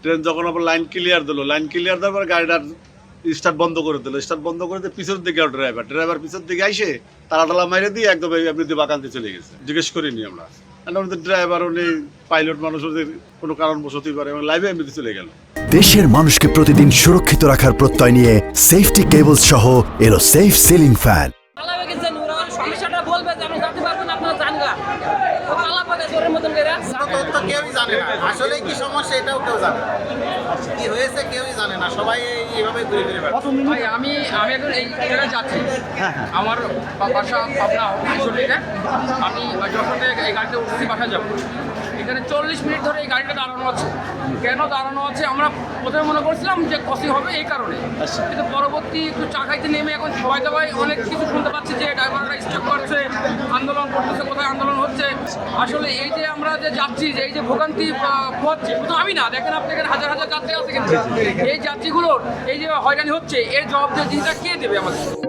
Train যখন আবার line clear দিল, লাইন ক্লিয়ার দেওয়ার পর গাড়িটার স্টার্ট বন্ধ করে দিল। স্টার্ট বন্ধ করে দিয়ে পিছনের দিকে ড্রাইভার পিছন দিকে আইসে তালা মাইরে দিয়ে একদম এমনিতে বাগানতে চলে গেছে। জিজ্ঞেস করিনি আমরা। আমাদের ড্রাইভার উনি পাইলট মানুষ, ওদের কোনো কারণবশতই পারে এবং লাইভে এমনিতে চলে গেল। দেশের মানুষকে প্রতিদিন সুরক্ষিত রাখার প্রত্যয় নিয়ে সেফটি কেবলস সহ এলো সেফ সিলিং ফ্যান। সমস্যাটা বলবে যে আমি জানতে পারবো না, আপনারা জানগা কেউই জানে না আসলে কি সমস্যা, এটাও কেউ জানে না। কি হয়েছে কেউই জানে না, সবাই এইভাবে ঘুরে ঘুরে বেড়াচ্ছে। ভাই আমি এখন এই জায়গায় যাচ্ছি, আমার বাসা পাবনা কিশোরীতে। আমি যখন এই গাড়িতে উঠছি বাসা যাবো, এখানে 40 মিনিট ধরে এই গাড়িটা দাঁড়ানো আছে। কেন দাঁড়ানো আছে আমরা প্রথমে মনে করছিলাম যে ক্রসিং হবে এই কারণে, কিন্তু পরবর্তী একটু চা খাইতে নেমে এখন সবাই অনেক কিছু শুনতে পাচ্ছি যে ড্রাইভাররা স্টপ করছে, আন্দোলন করতেছে, কোথায় আন্দোলন হচ্ছে। আসলে এই যে আমরা যে যাচ্ছি, যে এই যে ভোগান্তি হচ্ছে, শুধু আমি না, দেখেন আপনি এখানে হাজার হাজার যাত্রী আছে, কিন্তু এই যাত্রীগুলোর এই যে হয়রানি হচ্ছে এর জবাবদিহিতা কে দেবে আমাদের?